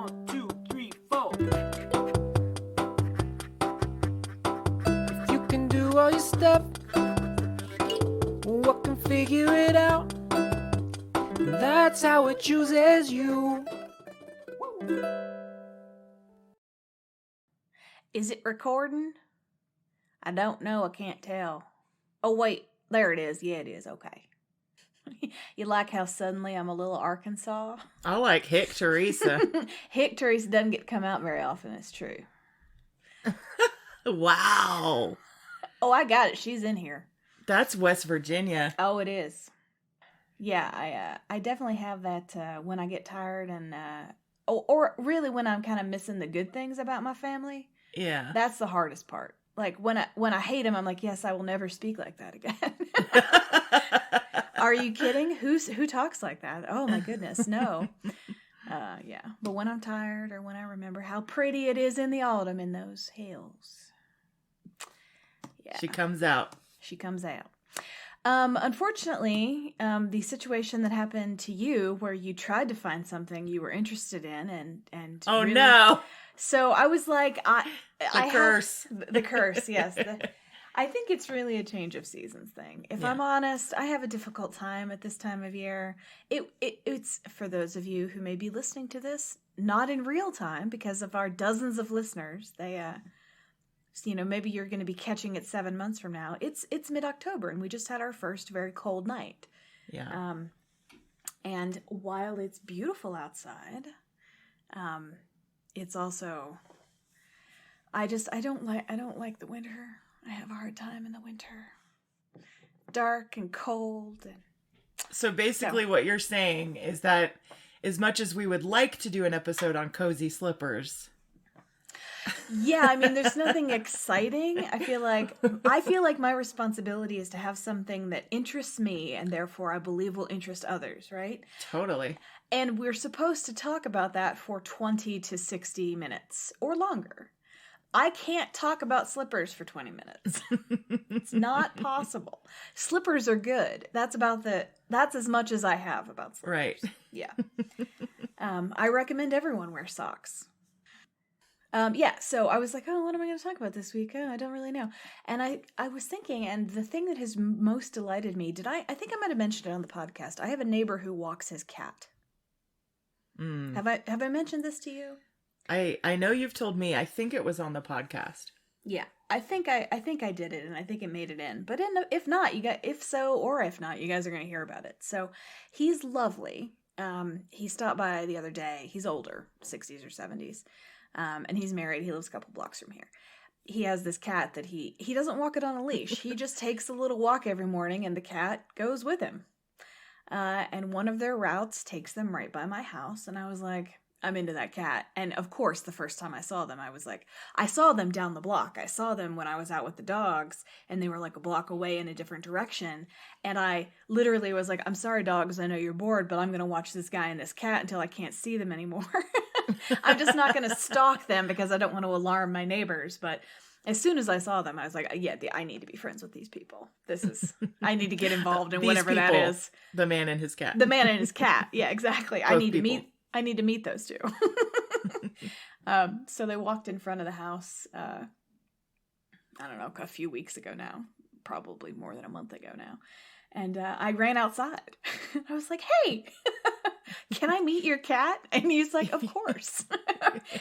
1, 2, 3, 4. If you can do all your stuff, what can figure it out? That's how it chooses you. Is it recording? I don't know. I can't tell. Oh, wait. There it is. Yeah, it is. Okay. You like how suddenly I'm a little Arkansas? I like Hick Teresa. Hick Teresa doesn't get to come out very often. It's true. Wow. Oh, I got it. She's in here. That's West Virginia. Oh, it is. Yeah, I definitely have that when I get tired and, or really when I'm kind of missing the good things about my family. Yeah. That's the hardest part. Like when I hate him, I'm like, yes, I will never speak like that again. Are you kidding? Who talks like that? Oh my goodness, no. Yeah. But when I'm tired or when I remember how pretty it is in the autumn in those hills. Yeah. She comes out. She comes out. Unfortunately, the situation that happened to you where you tried to find something you were interested in and Oh really, no. So I was like, The curse. The curse, yes. I think it's really a change of seasons thing. If I'm honest, I have a difficult time at this time of year. It's for those of you who may be listening to this, not in real time because of our dozens of listeners. They, maybe you're going to be catching it 7 months from now. It's mid-October and we just had our first very cold night. Yeah. And while it's beautiful outside, it's also, I don't like the winter. I have a hard time in the winter. Dark and cold. So basically what you're saying is that as much as we would like to do an episode on cozy slippers. Yeah, I mean, there's nothing exciting. I feel like my responsibility is to have something that interests me and therefore I believe will interest others, right? Totally. And we're supposed to talk about that for 20 to 60 minutes or longer. I can't talk about slippers for 20 minutes. It's not possible. Slippers are good. That's as much as I have about slippers. Right. Yeah. I recommend everyone wear socks. So I was like, oh, what am I going to talk about this week? Oh, I don't really know. And I was thinking, and the thing that has most delighted me, I think I might have mentioned it on the podcast. I have a neighbor who walks his cat. Mm. Have I mentioned this to you? I know you've told me. I think it was on the podcast. Yeah, I think I did it, and I think it made it in. But if not, you guys are going to hear about it. So he's lovely. He stopped by the other day. He's older, 60s or 70s, and he's married. He lives a couple blocks from here. He has this cat that he doesn't walk it on a leash. He just takes a little walk every morning, and the cat goes with him. And one of their routes takes them right by my house, and I was like, I'm into that cat. And of course, the first time I saw them, I was like, I saw them down the block. I saw them when I was out with the dogs and they were like a block away in a different direction. And I literally was like, I'm sorry, dogs. I know you're bored, but I'm going to watch this guy and this cat until I can't see them anymore. I'm just not going to stalk them because I don't want to alarm my neighbors. But as soon as I saw them, I was like, yeah, I need to be friends with these people. I need to get involved in whatever that is. The man and his cat. The man and his cat. Yeah, exactly. I need to meet those two. So they walked in front of the house, I don't know, a few weeks ago now, probably more than a month ago now. And I ran outside. I was like, hey, can I meet your cat? And he's like, of course.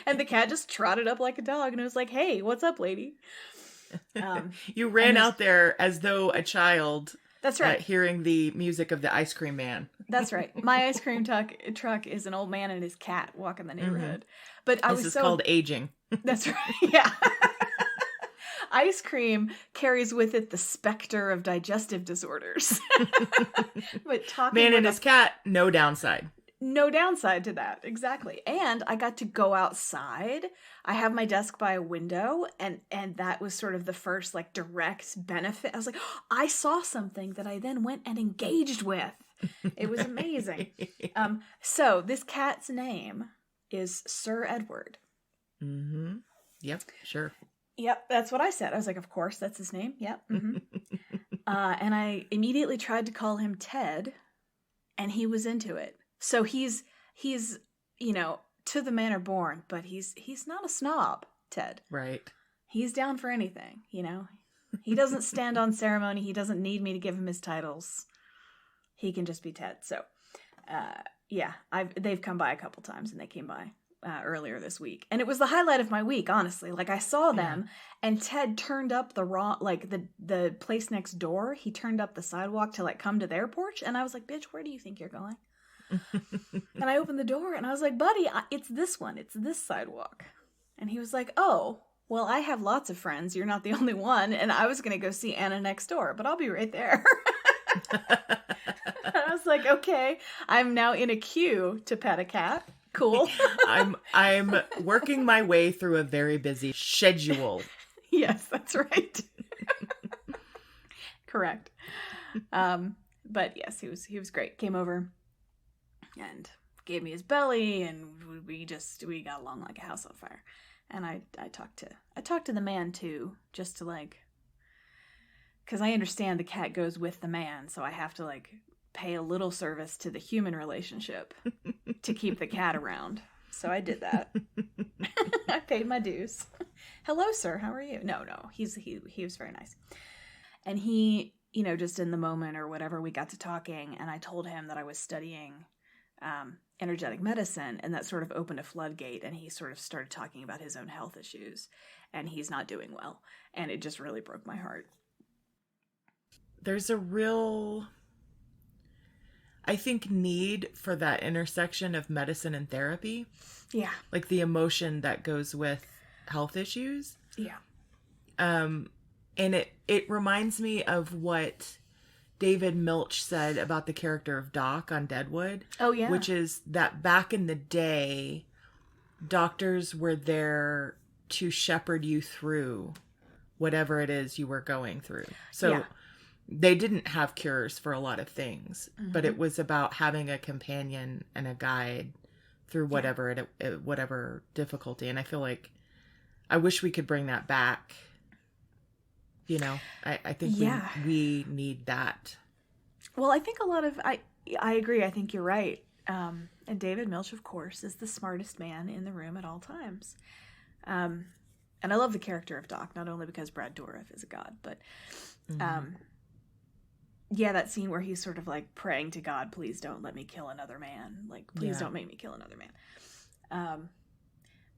And the cat just trotted up like a dog and was like, hey, what's up, lady? You ran out there as though a child. That's right. Hearing the music of the ice cream man. That's right. My ice cream truck is an old man and his cat walking the neighborhood. Mm-hmm. But This is called aging. That's right. Yeah. Ice cream carries with it the specter of digestive disorders. But man and his cat, no downside. No downside to that. Exactly. And I got to go outside. I have my desk by a window and that was sort of the first like direct benefit. I was like, oh, I saw something that I then went and engaged with. It was amazing. So this cat's name is Sir Edward. Mm-hmm. Yep, sure. Yep, that's what I said. I was like, of course, that's his name. Yep. Mm-hmm. And I immediately tried to call him Ted, and he was into it. So he's to the manner born, but he's not a snob, Ted. Right. He's down for anything, you know? He doesn't stand on ceremony. He doesn't need me to give him his titles. He can just be Ted. So, yeah, they've come by a couple times, and they came by earlier this week. And it was the highlight of my week, honestly. Like, I saw them, and Ted turned up the place next door. He turned up the sidewalk to, like, come to their porch. And I was like, bitch, where do you think you're going? And I opened the door, and I was like, buddy, it's this one. It's this sidewalk. And he was like, oh, well, I have lots of friends. You're not the only one. And I was going to go see Anna next door, but I'll be right there. I was like, okay, I'm now in a queue to pet a cat. Cool. I'm working my way through a very busy schedule. Yes, that's right. Correct. But yes, he was great. Came over and gave me his belly, and we got along like a house on fire. And I talked to the man too, just to like, because I understand the cat goes with the man, so I have to like pay a little service to the human relationship to keep the cat around. So I did that. I paid my dues. Hello, sir. How are you? No. He was very nice. And he, you know, just in the moment or whatever, we got to talking, and I told him that I was studying energetic medicine, and that sort of opened a floodgate, and he sort of started talking about his own health issues, and he's not doing well. And it just really broke my heart. There's a real, I think, need for that intersection of medicine and therapy. Yeah. Like the emotion that goes with health issues. Yeah. And it reminds me of what David Milch said about the character of Doc on Deadwood. Oh, yeah. Which is that back in the day, doctors were there to shepherd you through whatever it is you were going through. So they didn't have cures for a lot of things, but it was about having a companion and a guide through whatever whatever difficulty. And I feel like I wish we could bring that back. You know, I think we need that. Well, I think a lot of, I agree. I think you're right. And David Milch, of course, is the smartest man in the room at all times. And I love the character of Doc, not only because Brad Dourif is a god, but that scene where he's sort of like praying to God, please don't let me kill another man. Like, please don't make me kill another man.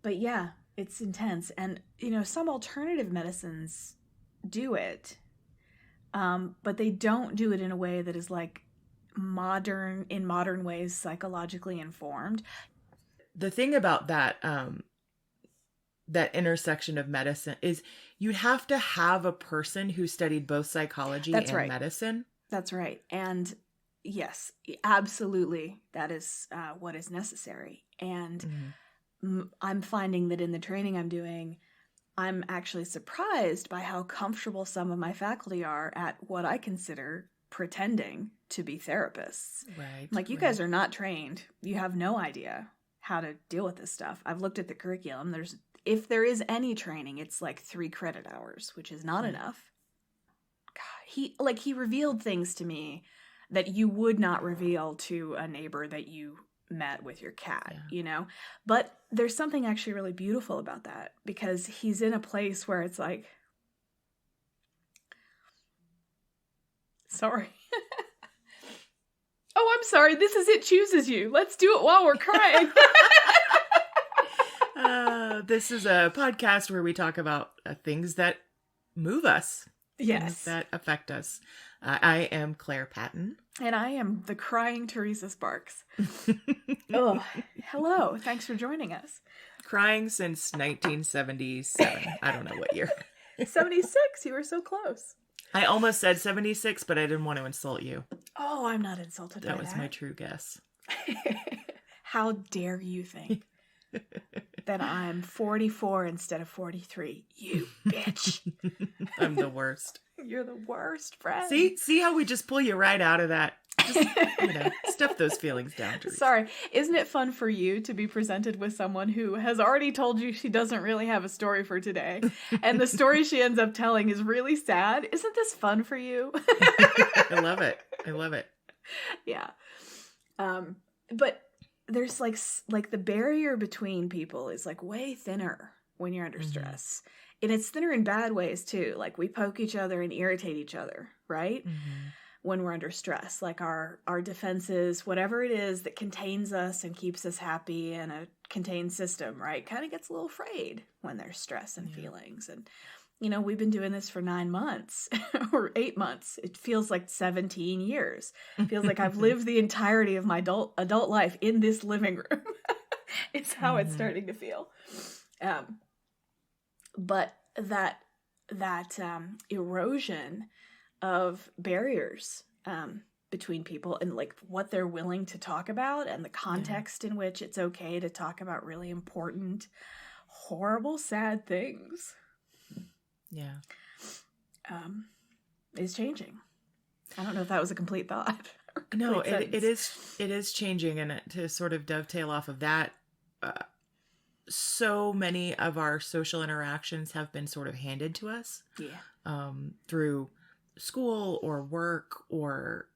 But yeah, it's intense. And, you know, some alternative medicines do it, but they don't do it in a way that is like modern ways, psychologically informed. The thing about that that intersection of medicine is you'd have to have a person who studied both psychology and medicine. That's right. And yes, absolutely, that is what is necessary. And I'm finding that in the training I'm doing, I'm actually surprised by how comfortable some of my faculty are at what I consider pretending to be therapists. Right. Like, you guys are not trained. You have no idea how to deal with this stuff. I've looked at the curriculum. If there is any training, it's like 3 credit hours, which is not enough. God, he revealed things to me that you would not reveal to a neighbor that you met with your cat, you know? But there's something actually really beautiful about that, because he's in a place where it's like, sorry. Oh, I'm sorry. This is It Chooses You. Let's do it while we're crying. This is a podcast where we talk about things that move us. Yes. Things that affect us. I am Claire Patton. And I am the crying Teresa Sparks. Oh, hello. Thanks for joining us. Crying since 1977. I don't know what year. 76. You were so close. I almost said 76, but I didn't want to insult you. Oh, I'm not insulted by that. That was my true guess. How dare you think that I'm 44 instead of 43? You bitch. I'm the worst. You're the worst, friend. See how we just pull you right out of that? Just, stuff those feelings down. Teresa. Sorry. Isn't it fun for you to be presented with someone who has already told you she doesn't really have a story for today, and the story she ends up telling is really sad? Isn't this fun for you? I love it. I love it. Yeah. But there's like the barrier between people is like way thinner when you're under Mhm. stress. And it's thinner in bad ways too. Like we poke each other and irritate each other, right? Mhm. When we're under stress, like our defenses, whatever it is that contains us and keeps us happy in a contained system, right, kind of gets a little frayed when there's stress and Yeah. feelings. And we've been doing this for 9 months or 8 months. It feels like 17 years. It feels like I've lived the entirety of my adult life in this living room. It's how it's Mhm. starting to feel. But that erosion of barriers between people and like what they're willing to talk about and the context in which it's okay to talk about really important, horrible, sad things Yeah. is changing. I don't know if that was a complete thought. or No, complete it sentence. is changing, and to sort of dovetail off of that, so many of our social interactions have been sort of handed to us Yeah. through school or work or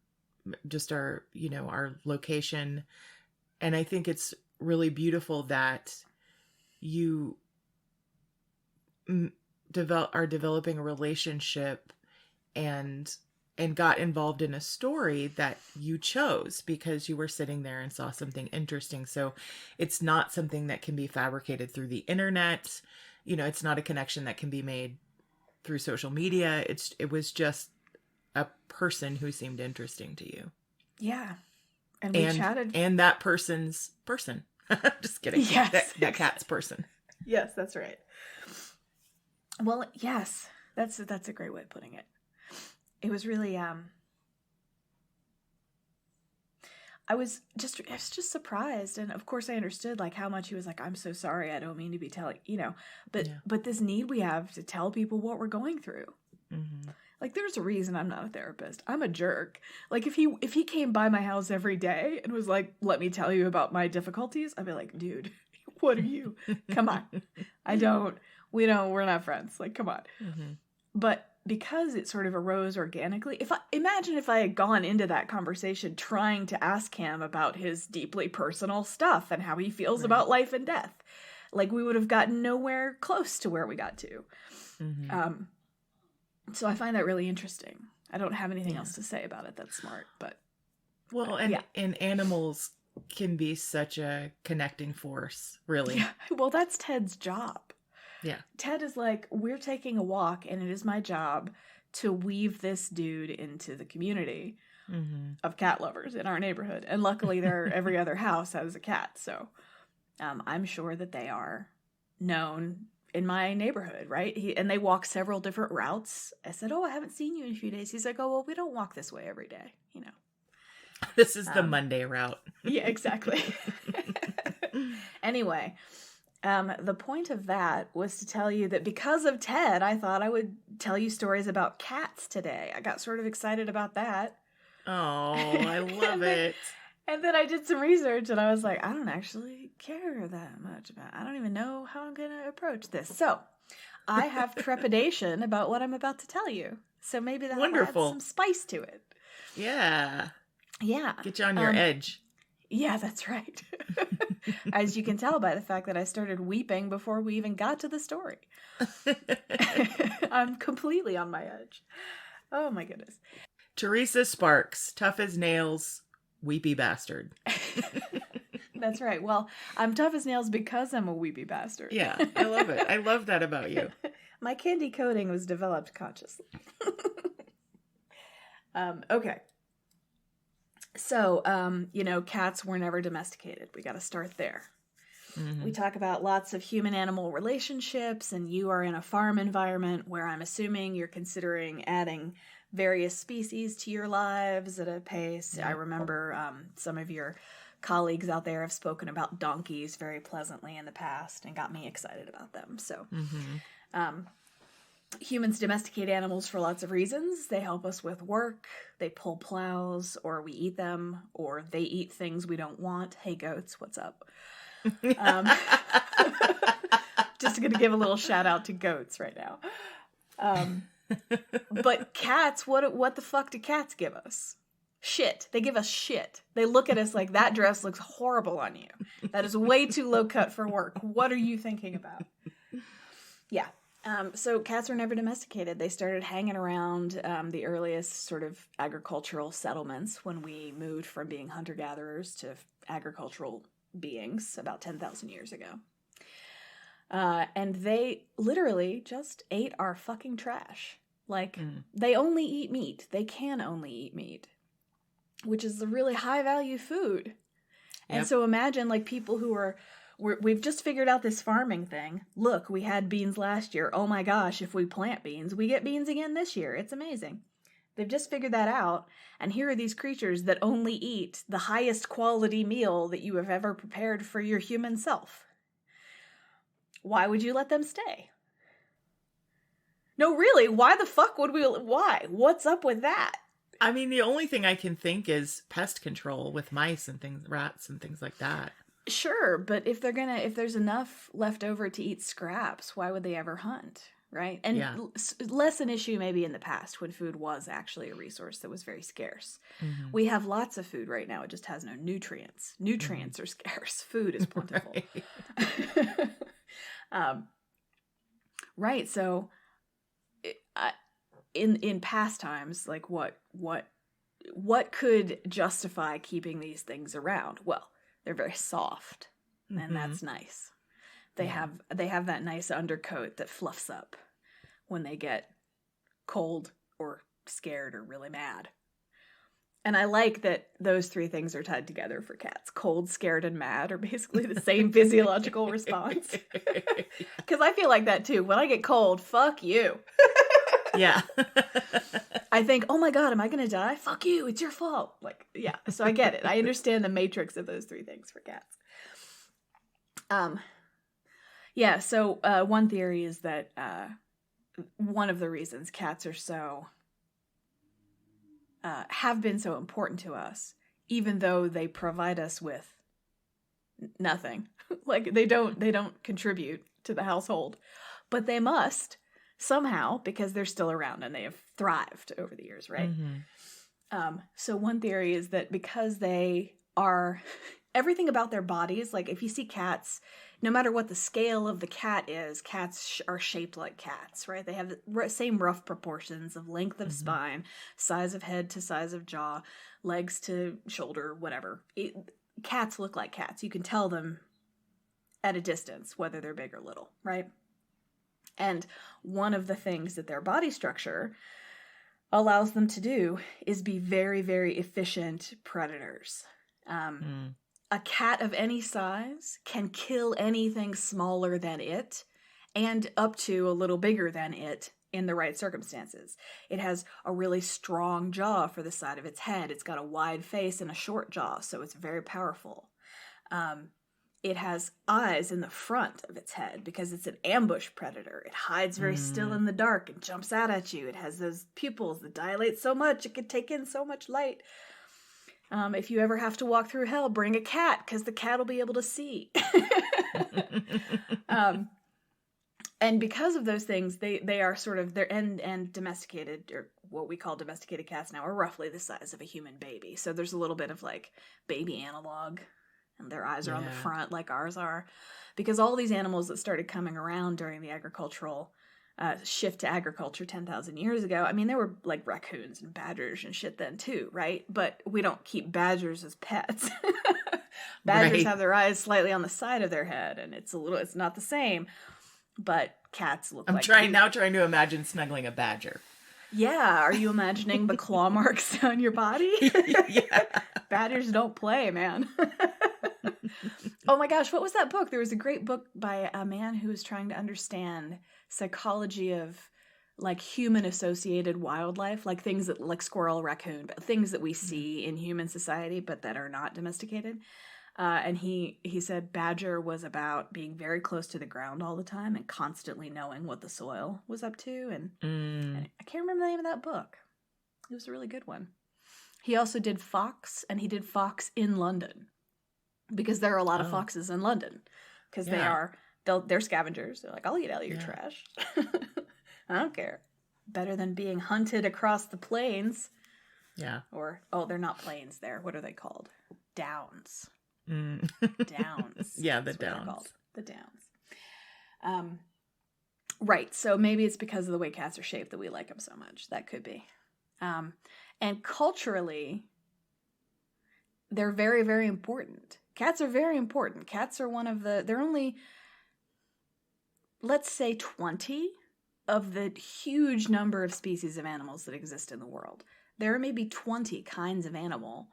just our our location, and I think it's really beautiful that you are developing a relationship and got involved in a story that you chose because you were sitting there and saw something interesting. So it's not something that can be fabricated through the internet. It's not a connection that can be made through social media. It was just a person who seemed interesting to you. Yeah. And we chatted. And that person's person. Just kidding. Yes. That cat's person. Yes, that's right. Well, yes. That's a great way of putting it. It was really I was just surprised, and of course I understood like how much he was like, I'm so sorry, I don't mean to be telling, but this need we have to tell people what we're going through. Mm-hmm. Like there's a reason I'm not a therapist. I'm a jerk. Like if he came by my house every day and was like, let me tell you about my difficulties, I'd be like, dude, what are you? Come on. We're not friends. Like, come on. Mm-hmm. But because it sort of arose organically, if I had gone into that conversation trying to ask him about his deeply personal stuff and how he feels about life and death, like we would have gotten nowhere close to where we got to. Mm-hmm. So I find that really interesting. I don't have anything else to say about it that's smart, but well, and animals can be such a connecting force, really. yeah. Well, that's Ted's job. Yeah. Ted is like, we're taking a walk, and it is my job to weave this dude into the community of cat lovers in our neighborhood. And luckily, every other house has a cat, so I'm sure that they are known in my neighborhood, right? And they walk several different routes. I said, oh, I haven't seen you in a few days. He's like, oh, well, we don't walk this way every day, This is the Monday route. Yeah, exactly. Anyway, the point of that was to tell you that because of Ted, I thought I would tell you stories about cats today. I got sort of excited about that. Oh, I love it. And then I did some research and I was like, I don't actually care that much about it. I don't even know how I'm going to approach this. So I have trepidation about what I'm about to tell you. So maybe that'll add some spice to it. Yeah. Yeah. Get you on your edge. Yeah, that's right. As you can tell by the fact that I started weeping before we even got to the story. I'm completely on my edge. Oh my goodness. Teresa Sparks, tough as nails, weepy bastard. That's right. Well, I'm tough as nails because I'm a weepy bastard. Yeah, I love it. I love that about you. My candy coating was developed consciously. Okay. So, cats were never domesticated. We got to start there. Mm-hmm. We talk about lots of human-animal relationships, and you are in a farm environment where I'm assuming you're considering adding various species to your lives at a pace. Yeah. I remember some of your colleagues out there have spoken about donkeys very pleasantly in the past and got me excited about them. So, humans domesticate animals for lots of reasons. They help us with work, they pull plows, or we eat them, or they eat things we don't want. Hey, goats, what's up? Just going to give a little shout out to goats right now. But cats, what the fuck do cats give us? Shit. They give us shit. They look at us like, that dress looks horrible on you. That is way too low cut for work. What are you thinking about? Yeah. So cats were never domesticated. They started hanging around the earliest sort of agricultural settlements when we moved from being hunter-gatherers to agricultural beings about 10,000 years ago. And they literally just ate our fucking trash. Like, they only eat meat. They can only eat meat, which is a really high-value food. And so imagine, like, people who are... We've just figured out this farming thing. Look, we had beans last year. Oh my gosh, if we plant beans, we get beans again this year. It's amazing. They've just figured that out. And here are these creatures that only eat the highest quality meal that you have ever prepared for your human self. Why would you let them stay? No, really, why the fuck would we... Why? What's up with that? I mean, the only thing I can think is pest control with mice and things, rats and things like that. Sure, but if there's enough left over to eat scraps, why would they ever hunt, right? And less an issue maybe in the past when food was actually a resource that was very scarce. Mm-hmm. We have lots of food right now, it just has no nutrients. Nutrients are scarce, food is plentiful. Right, so in past times, like what could justify keeping these things around? Well, they're very soft, and that's nice. They have that nice undercoat that fluffs up when they get cold or scared or really mad. And I like that those three things are tied together for cats. Cold, scared, and mad are basically the same physiological response. Because I feel like that too. When I get cold, fuck you. Yeah. I think, oh my God, am I going to die? Fuck you, it's your fault. Like, yeah, so I get it. I understand the matrix of those three things for cats. Yeah, so one theory is that one of the reasons cats are so, have been so important to us, even though they provide us with nothing. Like, they don't contribute to the household, but they must somehow, because they're still around and they have thrived over the years, right? Mm-hmm. So one theory is that because they are, everything about their bodies, like if you see cats, no matter what the scale of the cat is, cats are shaped like cats, right? They have the same rough proportions of length of spine, size of head to size of jaw, legs to shoulder, whatever. Cats look like cats. You can tell them at a distance whether they're big or little, right? And one of the things that their body structure allows them to do is be very, very efficient predators. A cat of any size can kill anything smaller than it and up to a little bigger than it in the right circumstances. It has a really strong jaw for the side of its head. It's got a wide face and a short jaw, so it's very powerful. It has eyes in the front of its head because it's an ambush predator. It hides very still in the dark and jumps out at you. It has those pupils that dilate so much it can take in so much light. If you ever have to walk through hell, bring a cat because the cat will be able to see. And because of those things, they are sort of, they're and domesticated, or what we call domesticated cats now, are roughly the size of a human baby. So there's a little bit of like baby analog. And their eyes are on the front like ours are. Because all these animals that started coming around during the agricultural shift to agriculture 10,000 years ago, I mean, there were like raccoons and badgers and shit then too, right? But we don't keep badgers as pets. Badgers have their eyes slightly on the side of their head, and it's not the same. But cats look like... I'm trying to imagine snuggling a badger. Yeah, are you imagining the claw marks on your body? Yeah. Badgers don't play, man. Oh my gosh, what was that book? There was a great book by a man who was trying to understand psychology of like human associated wildlife, like things that like squirrel, raccoon, but things that we see in human society but that are not domesticated. And he said badger was about being very close to the ground all the time and constantly knowing what the soil was up to. And I can't remember the name of that book. It was a really good one. He also did fox, and he did fox in London. Because there are a lot of foxes in London. Because they're scavengers. They're like, I'll eat out of your trash. I don't care. Better than being hunted across the plains. Yeah. Or, oh, they're not plains there. What are they called? Downs. Mm. Downs. Yeah, the That's what they're downs. called. The downs. Right. So maybe it's because of the way cats are shaped that we like them so much. That could be. And culturally, they're very, very important. Cats are very important. Cats are they're only, let's say 20 of the huge number of species of animals that exist in the world. There are maybe 20 kinds of animal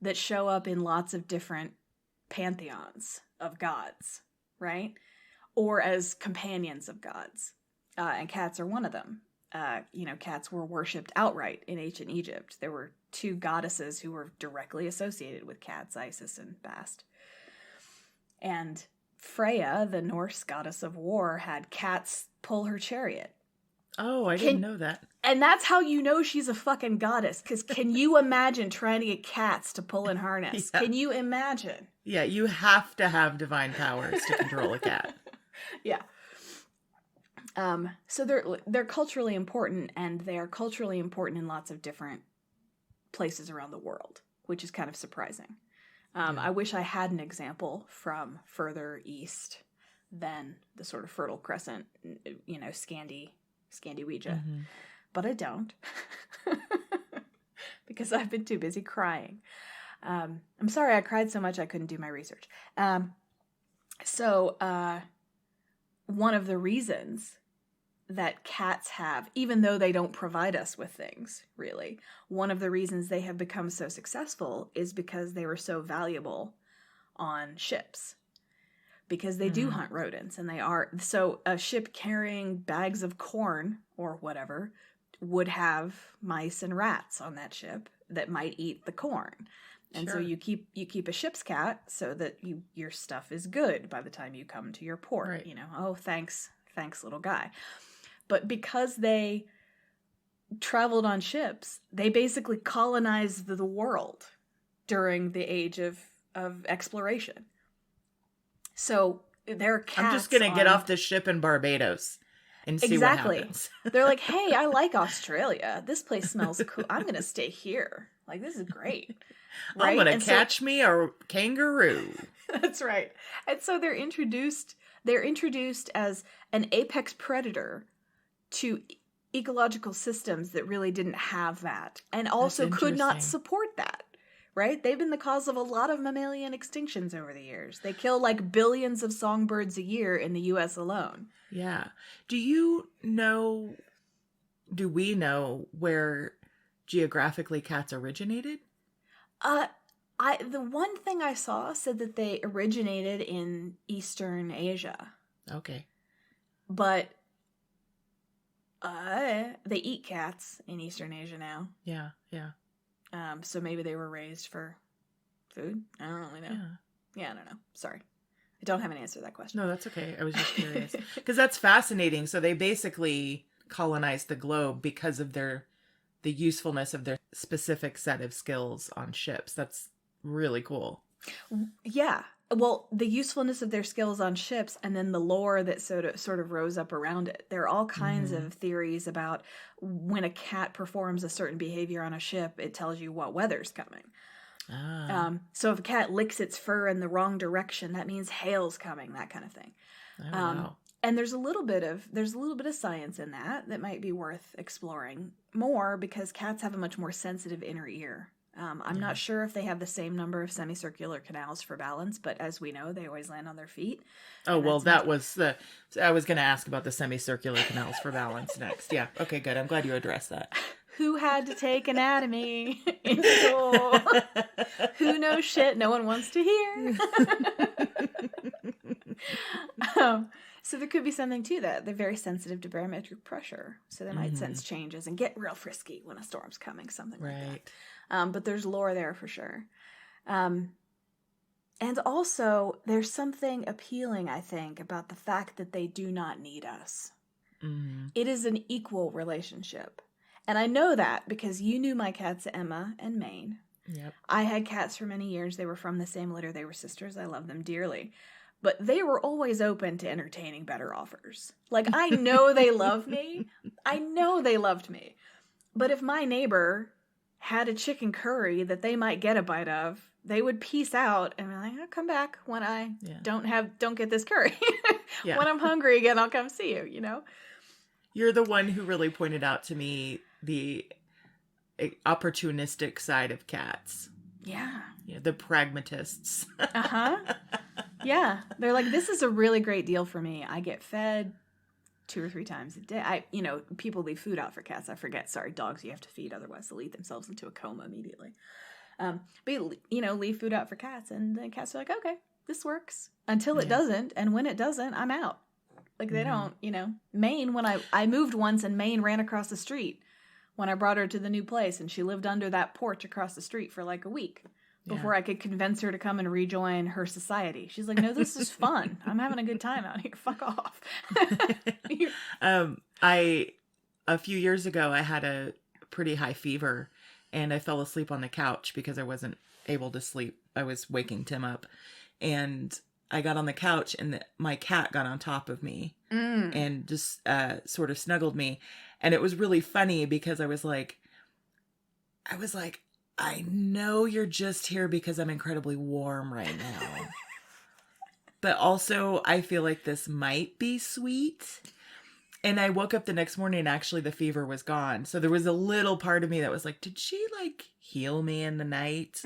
that show up in lots of different pantheons of gods, right? Or as companions of gods. And cats are one of them. Cats were worshipped outright in ancient Egypt. There were 2 goddesses who were directly associated with cats, Isis and Bast. And Freya, the Norse goddess of war, had cats pull her chariot. Oh, I didn't know that. And that's how you know she's a fucking goddess. Because can you imagine trying to get cats to pull in harness? Yeah. Can you imagine? Yeah, you have to have divine powers to control a cat. Yeah. So they're culturally important, and they are culturally important in lots of different places around the world, which is kind of surprising. I wish I had an example from further east than the sort of Fertile Crescent, Scandinavia, Mm-hmm. but I don't, because I've been too busy crying. I'm sorry I cried so much I couldn't do my research. So one of the reasons that cats have, even though they don't provide us with things, really, one of the reasons they have become so successful is because they were so valuable on ships. Because they do hunt rodents, and they are... So a ship carrying bags of corn, or whatever, would have mice and rats on that ship that might eat the corn. And so you keep a ship's cat so that your stuff is good by the time you come to your port. Right. Oh, thanks, little guy. But because they traveled on ships, they basically colonized the world during the age of exploration. So there are cats. I'm just going to get off the ship in Barbados and see what happens. They're like, hey, I like Australia. This place smells cool. I'm going to stay here. Like, this is great. Right? I'm going to catch me a kangaroo. That's right. And so they're introduced as an apex predator to ecological systems that really didn't have that, and also could not support that. Right? They've been the cause of a lot of mammalian extinctions over the years. They kill like billions of songbirds a year in the U.S. alone. Yeah. Do we know where geographically cats originated? The one thing I saw said that they originated in Eastern Asia. Okay. But they eat cats in Eastern Asia now. Yeah, yeah. So maybe they were raised for food? I don't really know. Yeah, I don't know. Sorry. I don't have an answer to that question. No, that's okay. I was just curious. Because that's fascinating. So they basically colonized the globe because of the usefulness of their specific set of skills on ships. That's really cool. Yeah. Well, the usefulness of their skills on ships, and then the lore that sort of rose up around it. There are all kinds of theories about when a cat performs a certain behavior on a ship, it tells you what weather's coming. So if a cat licks its fur in the wrong direction, that means hail's coming, that kind of thing. Oh, wow. And there's a little bit of science in that might be worth exploring more, because cats have a much more sensitive inner ear. I'm not sure if they have the same number of semicircular canals for balance, but as we know, they always land on their feet. Oh, well, I was going to ask about the semicircular canals for balance next. Yeah. Okay, good. I'm glad you addressed that. Who had to take anatomy in school? Who knows shit no one wants to hear? So there could be something to that. They're very sensitive to barometric pressure, so they might sense changes and get real frisky when a storm's coming, something like that. But there's lore there for sure. And also, there's something appealing, I think, about the fact that they do not need us. It is an equal relationship. And I know that because you knew my cats, Emma and Maine. Yep. I had cats for many years. They were from the same litter. They were sisters. I love them dearly. But they were always open to entertaining better offers. Like, I know they love me. I know they loved me. But if my neighbor had a chicken curry that they might get a bite of, they would peace out and be like, I'll come back when I don't get this curry. When I'm hungry again, I'll come see you, you know? You're the one who really pointed out to me the opportunistic side of cats. Yeah. The pragmatists. Yeah. They're like, this is a really great deal for me. I get fed 2 or 3 times a day. People leave food out for cats. I forget. Sorry, dogs you have to feed, otherwise they'll eat themselves into a coma immediately. But leave food out for cats, and the cats are like, okay, this works. Until it doesn't, and when it doesn't, I'm out. Like, they don't, Maine, when I moved once, and Maine ran across the street when I brought her to the new place, and she lived under that porch across the street for like a week before I could convince her to come and rejoin her society. She's like, no, this is fun. I'm having a good time out here. Fuck off. A few years ago, I had a pretty high fever, and I fell asleep on the couch because I wasn't able to sleep. I was waking Tim up, and I got on the couch, and my cat got on top of me and just sort of snuggled me. And it was really funny because I was like, I know you're just here because I'm incredibly warm right now. But also, I feel like this might be sweet. And I woke up the next morning and actually the fever was gone. So there was a little part of me that was like, did she like heal me in the night?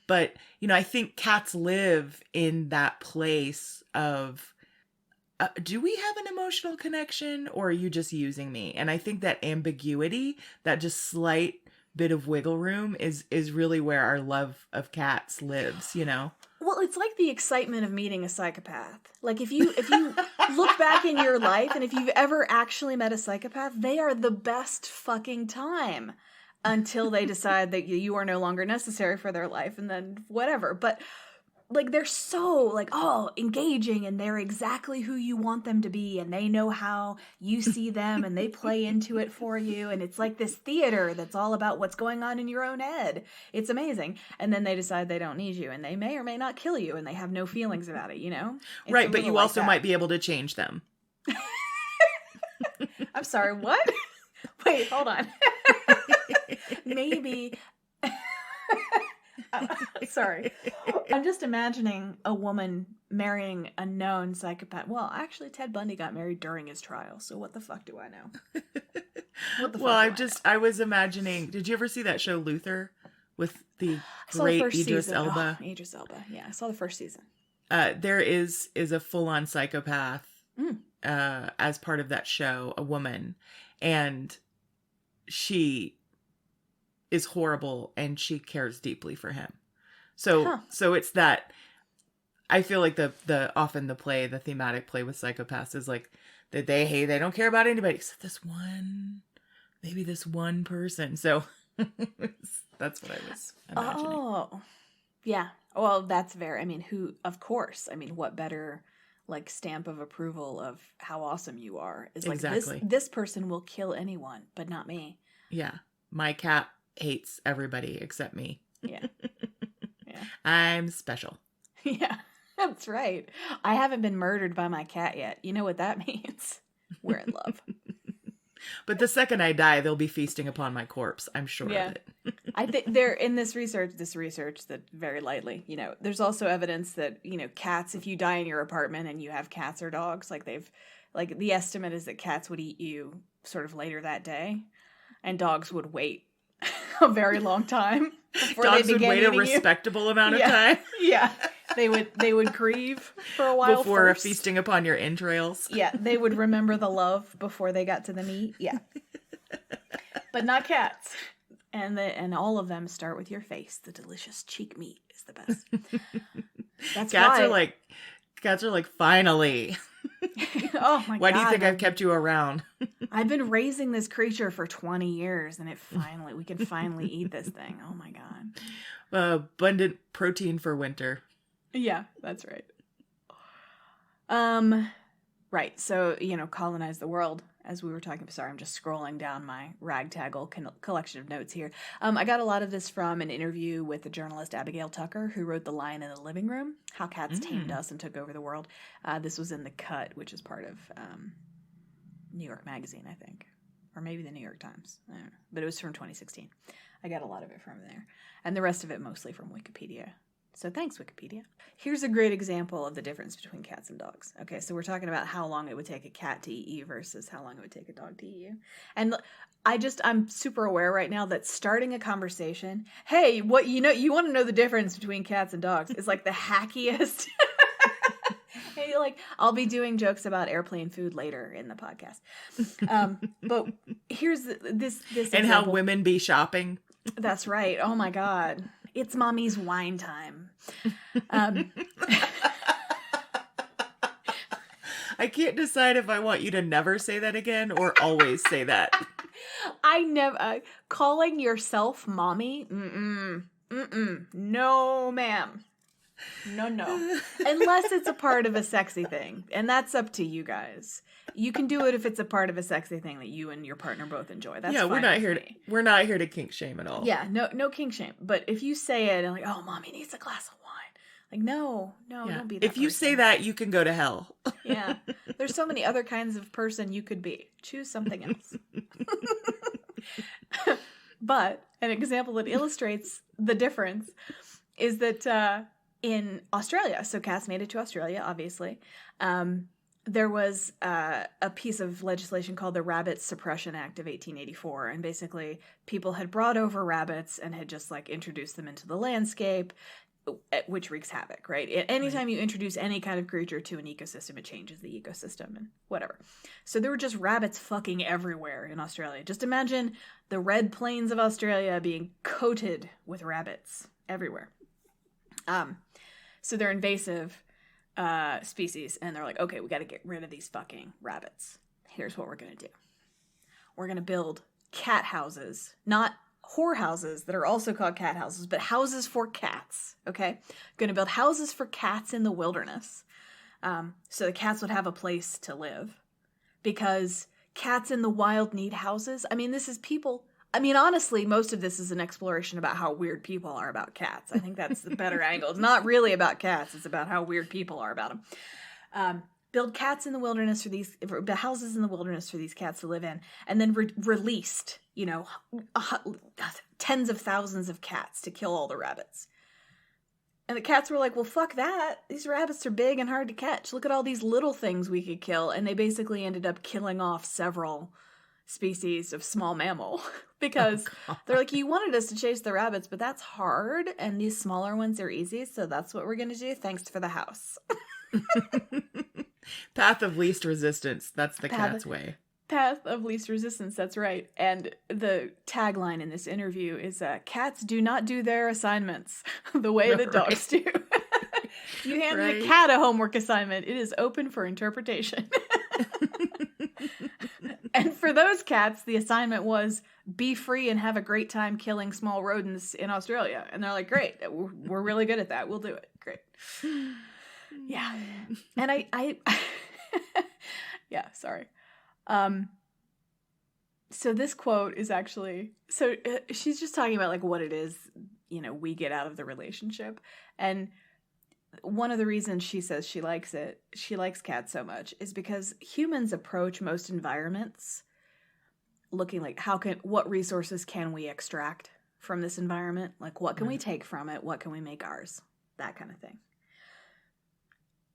But, I think cats live in that place of, do we have an emotional connection, or are you just using me? And I think that ambiguity, that just slight bit of wiggle room is really where our love of cats lives, Well, it's like the excitement of meeting a psychopath. Like, if you look back in your life, and if you've ever actually met a psychopath, they are the best fucking time until they decide that you are no longer necessary for their life, and then whatever. But like, they're so engaging, and they're exactly who you want them to be, and they know how you see them, and they play into it for you, and it's like this theater that's all about what's going on in your own head. It's amazing. And then they decide they don't need you, and they may or may not kill you, and they have no feelings about it, It's right, but you also might be able to change them. I'm sorry, what? Wait, hold on. Maybe... Sorry. I'm just imagining a woman marrying a known psychopath. Well, actually, Ted Bundy got married during his trial, so what the fuck do I know? I was imagining, did you ever see that show Luther with the great Idris Elba? Oh, Idris Elba, yeah. I saw the first season. There is a full-on psychopath as part of that show, a woman, and she is horrible, and she cares deeply for him. So it's that, I feel like the thematic play with psychopaths is like that they don't care about anybody except this one person. So that's what I was imagining. Oh, yeah. Well, that's of course. What better like stamp of approval of how awesome you are is like, exactly. This person will kill anyone, but not me. Yeah. My cat hates everybody except me. Yeah. I'm special. Yeah, that's right. I haven't been murdered by my cat yet. You know what that means? We're in love. But the second I die, they'll be feasting upon my corpse. I'm sure of it. I think they're in this research that very lightly, there's also evidence that, cats, if you die in your apartment and you have cats or dogs, the estimate is that cats would eat you sort of later that day, and dogs would wait a very long time before dogs they would wait a respectable amount of time. Yeah. They would grieve for a while before first. Feasting upon your entrails. Yeah, they would remember the love before they got to the meat. Yeah. But not cats. And all of them start with your face. The delicious cheek meat is the best. That's Cats are like, finally. Oh my God. Why do you think I've kept you around? I've been raising this creature for 20 years, and we can finally eat this thing. Oh my God. Abundant protein for winter. Yeah, that's right. Right. So, colonize the world, as we were talking. Sorry, I'm just scrolling down my ragtaggle collection of notes here. I got a lot of this from an interview with the journalist Abigail Tucker, who wrote The Lion in the Living Room, How Cats Tamed Us and Took Over the World. This was in The Cut, which is part of New York Magazine, I think. or maybe the New York Times. I don't know. But it was from 2016. I got a lot of it from there. And the rest of it mostly from Wikipedia. So thanks, Wikipedia. Here's a great example of the difference between cats and dogs. Okay, so we're talking about how long it would take a cat to eat you versus how long it would take a dog to eat you. And I'm super aware right now that starting a conversation, hey, you want to know the difference between cats and dogs, is like the hackiest. Hey, like, I'll be doing jokes about airplane food later in the podcast. But here's this and example. how women be shopping. That's right. Oh my God. It's mommy's wine time. I can't decide if I want you to never say that again or always say that. I never, calling yourself mommy? No, ma'am. No. Unless it's a part of a sexy thing. And that's up to you guys. You can do it if it's a part of a sexy thing that you and your partner both enjoy. That's fine. We're not here to kink shame at all. Yeah, no kink shame. But if you say it and like, oh, mommy needs a glass of wine. Like, no, don't be that If you person. say that, you can go to hell. Yeah. There's so many other kinds of person you could be. Choose something else. But an example that illustrates the difference is that in Australia, so cats made it to Australia, obviously, there was a piece of legislation called the Rabbit Suppression Act of 1884. And basically, people had brought over rabbits and had just like introduced them into the landscape, which wreaks havoc, right? Anytime you introduce any kind of creature to an ecosystem, it changes the ecosystem and whatever. So there were just rabbits fucking everywhere in Australia. Just imagine the red plains of Australia being coated with rabbits everywhere. So they're invasive species, and they're like, okay, we got to get rid of these fucking rabbits. Here's what we're going to do. We're going to build cat houses, not whore houses that are also called cat houses, but houses for cats, okay? Going to build houses for cats in the wilderness. So the cats would have a place to live, because cats in the wild need houses. I mean, this is people. I mean, honestly, most of this is an exploration about how weird people are about cats. I think that's the better angle. It's not really about cats. It's about how weird people are about them. Build cats in the wilderness houses in the wilderness for these cats to live in, and then released, tens of thousands of cats to kill all the rabbits. And the cats were like, well, fuck that. These rabbits are big and hard to catch. Look at all these little things we could kill. And they basically ended up killing off several species of small mammal because they're like, you wanted us to chase the rabbits, but that's hard, and these smaller ones are easy, so that's what we're gonna do. Thanks for the house. Path of least resistance. That's the cat's way. Path of least resistance, that's right. And the tagline in this interview is, cats do not do their assignments the way that dogs do. You hand the cat a homework assignment, it is open for interpretation. And for those cats, the assignment was be free and have a great time killing small rodents in Australia. And they're like, great, we're really good at that. We'll do it. Great. Yeah. And I yeah, sorry. So this quote is actually, she's just talking about like what it is, we get out of the relationship. And one of the reasons she says she likes cats so much is because humans approach most environments looking like what resources can we extract from this environment? Like, what can we take from it? What can we make ours? That kind of thing.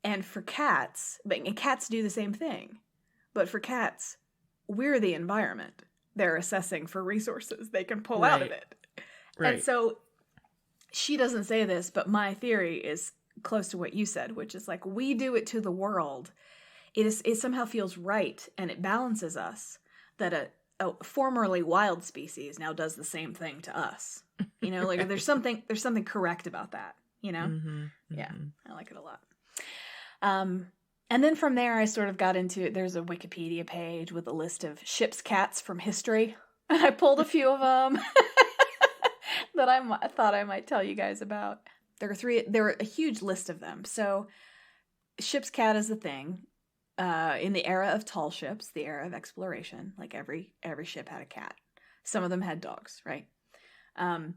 And for cats, and cats do the same thing, but for cats, we're the environment. They're assessing for resources they can pull out of it. Right. And so she doesn't say this, but my theory is close to what you said, which is like, we do it to the world. It somehow feels right, and it balances us that a formerly wild species now does the same thing to us. Like there's something correct about that, Mm-hmm, yeah, I like it a lot. And then from there I sort of got into, there's a Wikipedia page with a list of ship's cats from history, and I pulled a few of them that I thought I might tell you guys about. There were a huge list of them. So ship's cat is a thing. In the era of tall ships, the era of exploration, like every ship had a cat. Some of them had dogs, right? And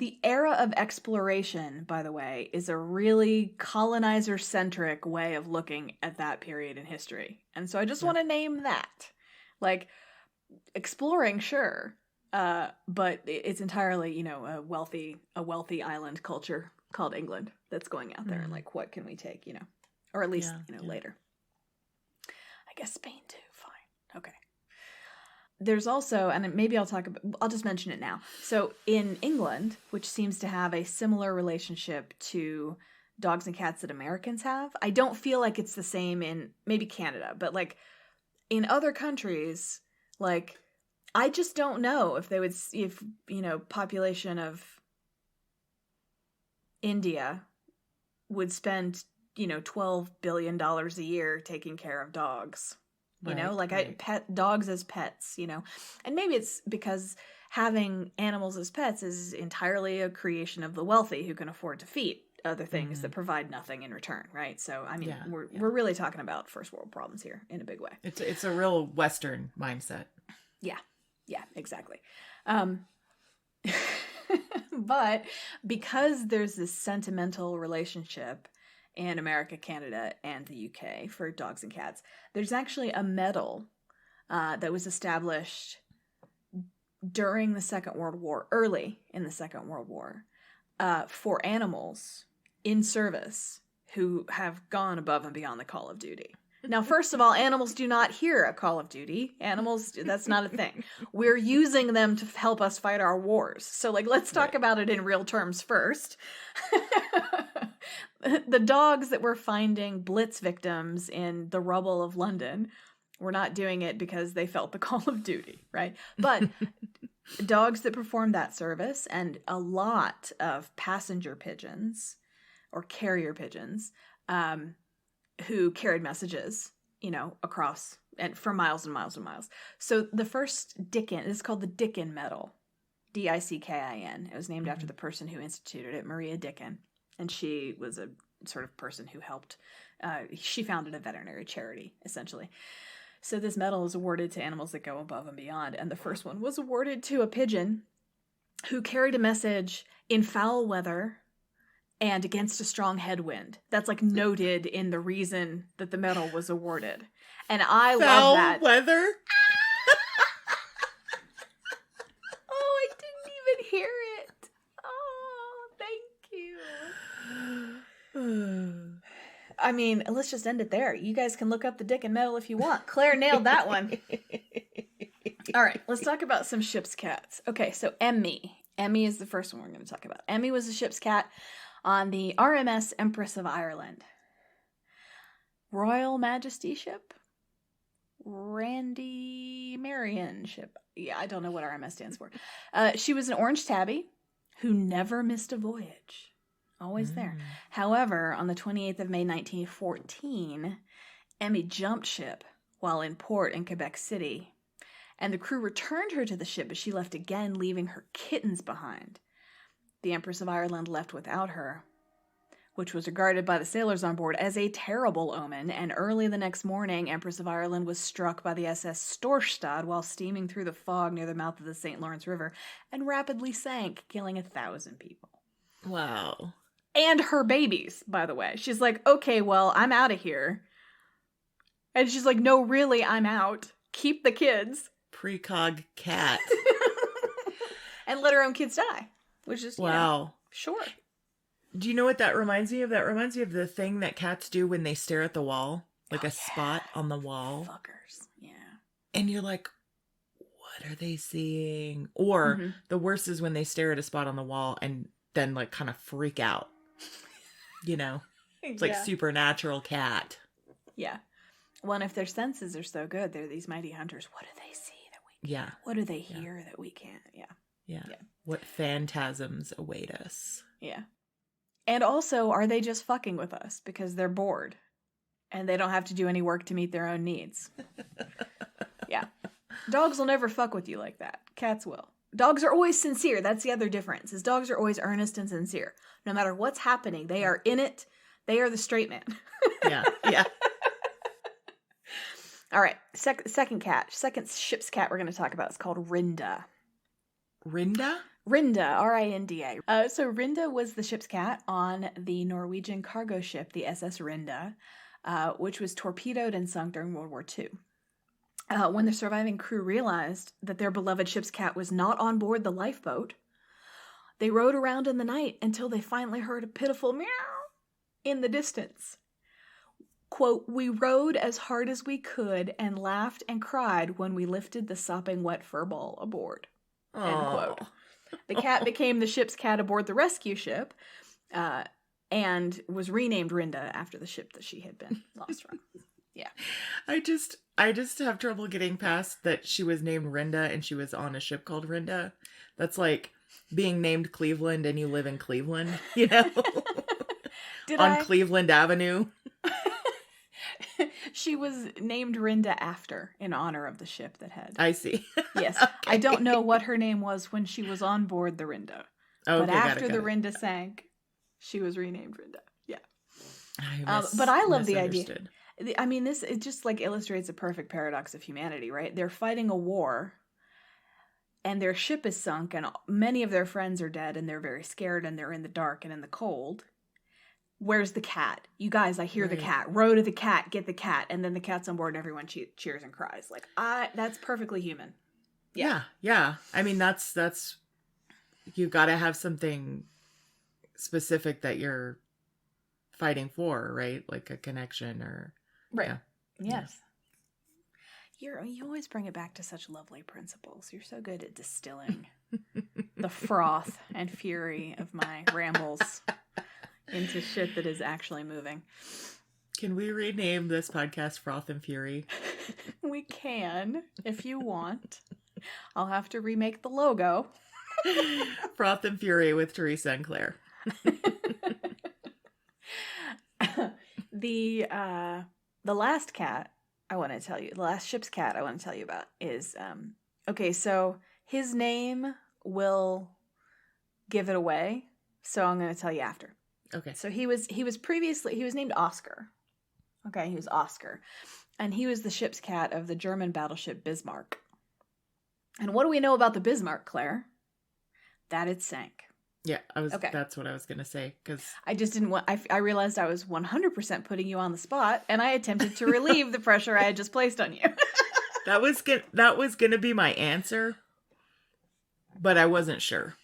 the era of exploration, by the way, is a really colonizer-centric way of looking at that period in history. And so I just want to name that. Like, exploring, sure. But it's entirely, you know, a wealthy island culture called England that's going out there and like, what can we take, you know, or at least, you know, later. I guess Spain too. Fine. Okay. There's also, and maybe I'll just mention it now. So in England, which seems to have a similar relationship to dogs and cats that Americans have, I don't feel like it's the same in maybe Canada, but like in other countries, like, I just don't know if they would, if, you know, population of India would spend, you know, $12 billion a year taking care of dogs. You know, like pet dogs as pets, you know. And maybe it's because having animals as pets is entirely a creation of the wealthy who can afford to feed other things that provide nothing in return, right? So, I mean, we're really talking about first world problems here in a big way. It's a real Western mindset. Yeah, exactly. But because there's this sentimental relationship in America, Canada, and the UK for dogs and cats, there's actually a medal that was established during the Second World War, early in the Second World War, for animals in service who have gone above and beyond the call of duty. Now, first of all, animals do not hear a call of duty. Animals, that's not a thing. We're using them to help us fight our wars. So, like, let's talk about it in real terms first. The dogs that were finding Blitz victims in the rubble of London were not doing it because they felt the call of duty, right? But dogs that performed that service and a lot of passenger pigeons or carrier pigeons, who carried messages, you know, across and for miles and miles and miles. So the first Dicken is called the Dicken Medal, Dickin. It was named after the person who instituted it, Maria Dicken, and she was a sort of person who helped. She founded a veterinary charity, essentially. So this medal is awarded to animals that go above and beyond, and the first one was awarded to a pigeon who carried a message in foul weather and against a strong headwind. That's like noted in the reason that the medal was awarded. And I love that. Foul weather? Oh, I didn't even hear it. Oh, thank you. I mean, let's just end it there. You guys can look up the Dicken Medal if you want. Claire nailed that one. All right, let's talk about some ship's cats. Okay, so Emmy. Emmy is the first one we're going to talk about. Emmy was a ship's cat on the RMS Empress of Ireland. Royal Majesty ship? Randy Marion ship. Yeah, I don't know what RMS stands for. She was an orange tabby who never missed a voyage. Always there. However, on the 28th of May, 1914, Emmy jumped ship while in port in Quebec City, and the crew returned her to the ship, but she left again, leaving her kittens behind. The Empress of Ireland left without her, which was regarded by the sailors on board as a terrible omen, and early the next morning, Empress of Ireland was struck by the SS Storstad while steaming through the fog near the mouth of the St. Lawrence River, and rapidly sank, killing 1,000 people. Wow. And her babies, by the way. She's like, okay, well, I'm out of here. And she's like, no, really, I'm out. Keep the kids. Precog cat. And let her own kids die. Which is, wow. You know, sure. Do you know what that reminds me of? That reminds me of the thing that cats do when they stare at the wall. Like a spot on the wall. Fuckers. Yeah. And you're like, what are they seeing? Or the worst is when they stare at a spot on the wall and then like kind of freak out. You know? It's like supernatural cat. Yeah. Well, and if their senses are so good, they're these mighty hunters. What do they see that we can't? Yeah. What do they hear that we can't? Yeah. Yeah. What phantasms await us? Yeah. And also, are they just fucking with us because they're bored and they don't have to do any work to meet their own needs? Yeah. Dogs will never fuck with you like that. Cats will. Dogs are always sincere. That's the other difference, is dogs are always earnest and sincere. No matter what's happening, they are in it. They are the straight man. Yeah. Yeah. All right. Second ship's cat we're going to talk about is called Rinda. Rinda? Rinda, R-I-N-D-A. So Rinda was the ship's cat on the Norwegian cargo ship, the SS Rinda, which was torpedoed and sunk during World War II. When the surviving crew realized that their beloved ship's cat was not on board the lifeboat, they rowed around in the night until they finally heard a pitiful meow in the distance. Quote, "We rowed as hard as we could and laughed and cried when we lifted the sopping wet fur ball aboard." End quote. The cat became the ship's cat aboard the rescue ship, and was renamed Rinda after the ship that she had been lost from. Yeah. I just have trouble getting past that she was named Rinda and she was on a ship called Rinda. That's like being named Cleveland and you live in Cleveland, you know? On Cleveland Avenue. She was named Rinda after, in honor of the ship that had. I see. Yes. Okay. I don't know what her name was when she was on board the Rinda. Okay, but after got the it. Rinda sank, she was renamed Rinda. Yeah. But I love the idea. I mean, it just like illustrates a perfect paradox of humanity, right? They're fighting a war and their ship is sunk and many of their friends are dead and they're very scared and they're in the dark and in the cold. Where's the cat? You guys, I hear the cat. Row to the cat, get the cat. And then the cat's on board and everyone cheers and cries. Like, that's perfectly human. Yeah. I mean, that's you've got to have something specific that you're fighting for, right? Like a connection or... Right. Yeah. Yes. You always bring it back to such lovely principles. You're so good at distilling the froth and fury of my rambles into shit that is actually moving. Can we rename this podcast Froth and Fury? We can, if you want. I'll have to remake the logo. Froth and Fury with Teresa and Claire. The last cat I want to tell you, the last ship's cat I want to tell you about is, okay, so his name will give it away, so I'm going to tell you after. Okay. So he was named Oscar. Okay, he was Oscar. And he was the ship's cat of the German battleship Bismarck. And what do we know about the Bismarck, Claire? That it sank. Yeah, that's what I was going to say, because I just didn't want, I realized I was 100% putting you on the spot, and I attempted to relieve the pressure I had just placed on you. that was going to be my answer, but I wasn't sure.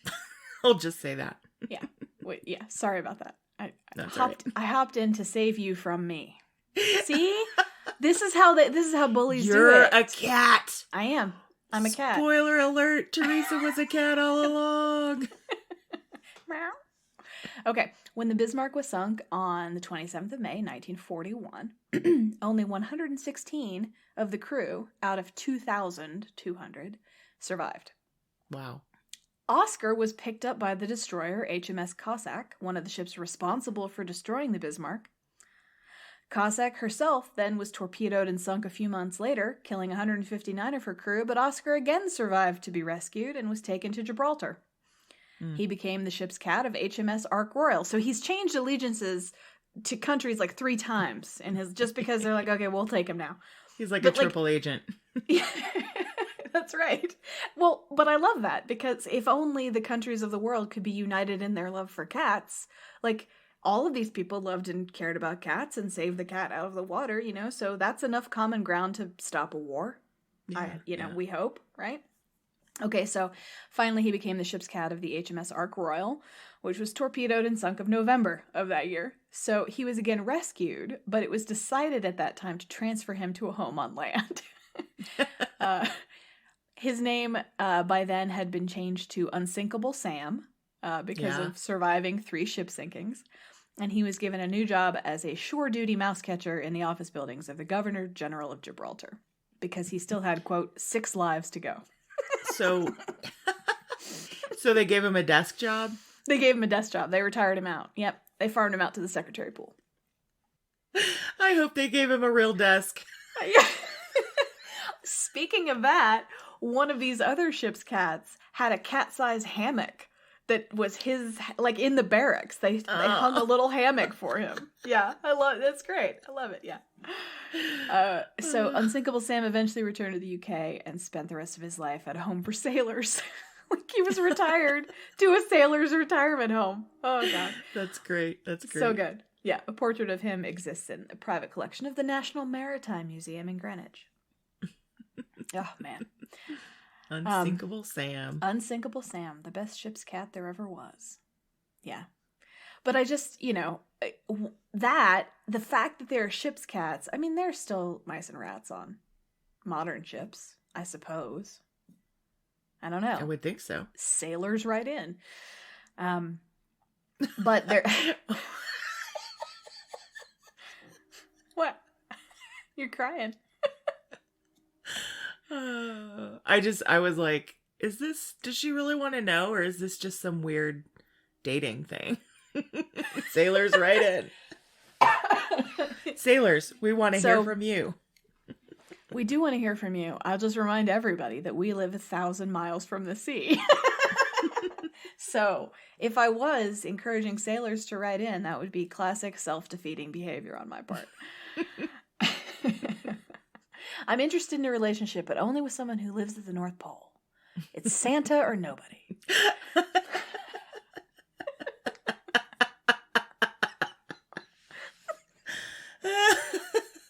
I'll just say that. Yeah. Wait, yeah, sorry about that. I I hopped in to save you from me. See? This is how bullies do it. You're a cat. I am. I'm a cat. Spoiler alert, Teresa was a cat all along. Okay, when the Bismarck was sunk on the 27th of May, 1941, only 116 of the crew out of 2,200 survived. Wow. Oscar was picked up by the destroyer HMS Cossack, one of the ships responsible for destroying the Bismarck. Cossack herself then was torpedoed and sunk a few months later, killing 159 of her crew, but Oscar again survived to be rescued and was taken to Gibraltar. He became the ship's cat of HMS Ark Royal. So he's changed allegiances to countries like 3 times, and just because they're like, okay, we'll take him now. He's like a triple agent. Yeah, that's right. Well, but I love that, because if only the countries of the world could be united in their love for cats, like all of these people loved and cared about cats and saved the cat out of the water, so that's enough common ground to stop a war. Yeah, We hope, right? Okay, so finally he became the ship's cat of the HMS Ark Royal, which was torpedoed and sunk of November of that year. So he was again rescued, but it was decided at that time to transfer him to a home on land. His name by then had been changed to Unsinkable Sam because of surviving 3 ship sinkings. And he was given a new job as a shore-duty mouse catcher in the office buildings of the Governor General of Gibraltar, because he still had, quote, 6 lives to go. So they gave him a desk job? They gave him a desk job. They retired him out. Yep. They farmed him out to the secretary pool. I hope they gave him a real desk. Speaking of that, one of these other ship's cats had a cat-sized hammock that was his, like in the barracks. They hung a little hammock for him. Yeah, that's great. I love it, yeah. So Unsinkable Sam eventually returned to the UK and spent the rest of his life at a home for sailors. Like he was retired to a sailor's retirement home. Oh, God. That's great. So good. Yeah, a portrait of him exists in a private collection of the National Maritime Museum in Greenwich. Oh, man. Unsinkable Sam. Unsinkable Sam, the best ship's cat there ever was. Yeah. But I just, the fact that there are ship's cats, I mean, there's still mice and rats on modern ships, I suppose. I don't know. I would think so. Sailors right in. But they're... What? You're crying. I was like, does she really want to know, or is this just some weird dating thing? Sailors right in. Sailors, we want to hear from you. We do want to hear from you. I'll just remind everybody that we live 1,000 miles from the sea. So if I was encouraging sailors to write in, that would be classic self-defeating behavior on my part. I'm interested in a relationship, but only with someone who lives at the North Pole. It's Santa or nobody.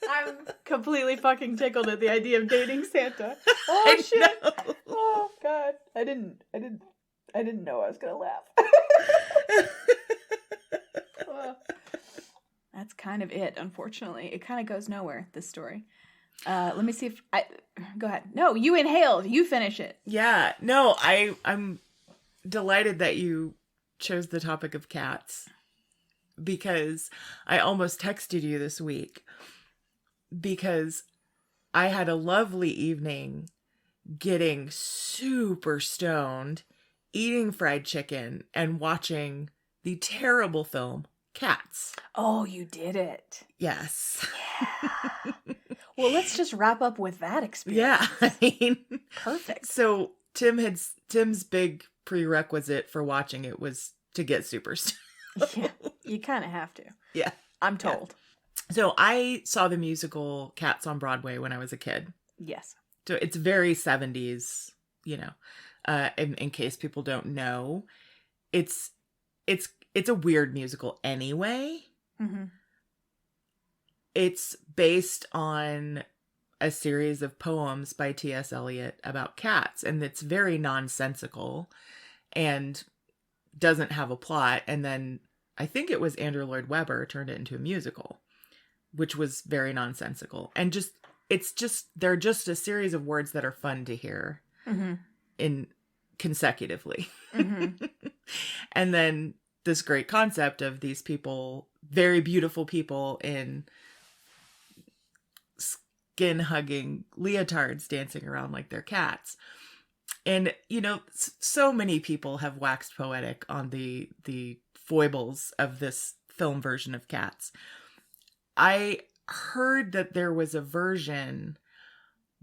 I'm completely fucking tickled at the idea of dating Santa. Oh shit! Oh god! I didn't know I was gonna laugh. That's kind of it. Unfortunately, it kind of goes nowhere. This story. Let me see if go ahead. No, you inhaled. You finish it. Yeah. No, I'm delighted that you chose the topic of cats, because I almost texted you this week because I had a lovely evening getting super stoned, eating fried chicken, and watching the terrible film Cats. Oh, you did it. Yes. Yeah. Well, let's just wrap up with that experience. Yeah, I mean, perfect. So Tim's big prerequisite for watching it was to get super stoned. Yeah, you kind of have to. Yeah. I'm told. Yeah. So I saw the musical Cats on Broadway when I was a kid. Yes. So it's very 70s, in case people don't know. It's a weird musical anyway. Mm-hmm. It's based on a series of poems by T.S. Eliot about cats, and it's very nonsensical and doesn't have a plot. And then I think it was Andrew Lloyd Webber turned it into a musical, which was very nonsensical. And they're just a series of words that are fun to hear in consecutively. Mm-hmm. And then this great concept of these people, very beautiful people in skin-hugging leotards dancing around like they're cats. And, so many people have waxed poetic on the foibles of this film version of Cats. I heard that there was a version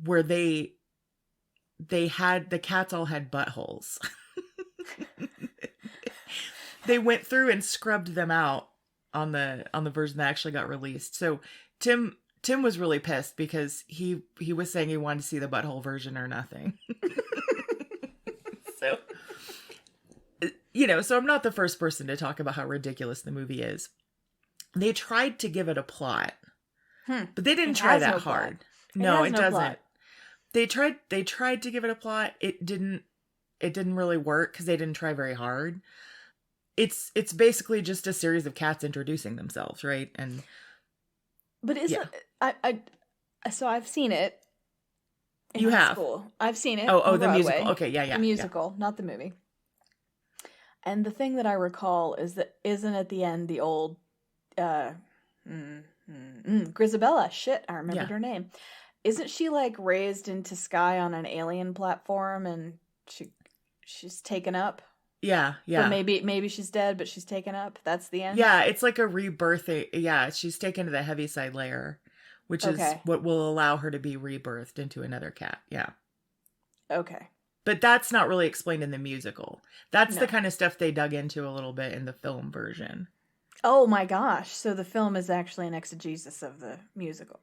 where the cats all had buttholes. They went through and scrubbed them out on the version that actually got released. So Tim was really pissed because he was saying he wanted to see the butthole version or nothing. So, so I'm not the first person to talk about how ridiculous the movie is. They tried to give it a plot, but they didn't try that hard. No, it doesn't. Plot. They tried to give it a plot. It didn't really work because they didn't try very hard. It's basically just a series of cats introducing themselves, right? But isn't so I've seen it. You have? School. I've seen it. Oh, the musical. Okay, yeah. The musical, not the movie. And the thing that I recall is that isn't at the end the old Grisabella. Shit, I remembered her name. Isn't she like raised into sky on an alien platform and she's taken up? Yeah. But maybe she's dead, but she's taken up. That's the end? Yeah, it's like a rebirth. Yeah, she's taken to the Heaviside Layer, which is what will allow her to be rebirthed into another cat. Yeah. Okay. But that's not really explained in the musical. That's the kind of stuff they dug into a little bit in the film version. Oh my gosh. So the film is actually an exegesis of the musical.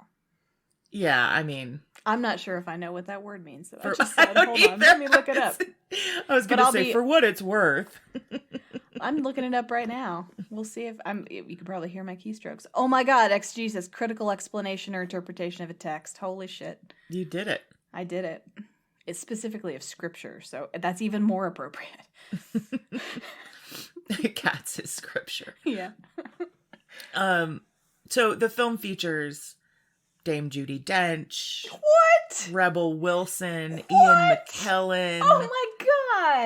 Yeah, I mean... I'm not sure if I know what that word means. I just said, hold on, let me look it up. I was going to say, for what it's worth. I'm looking it up right now. We'll see if you can probably hear my keystrokes. Oh my god, exegesis, critical explanation or interpretation of a text. Holy shit. You did it. I did it. It's specifically of scripture, so that's even more appropriate. Cats is scripture. Yeah. So the film features Dame Judi Dench. What? Rebel Wilson, What? Ian McKellen. Oh my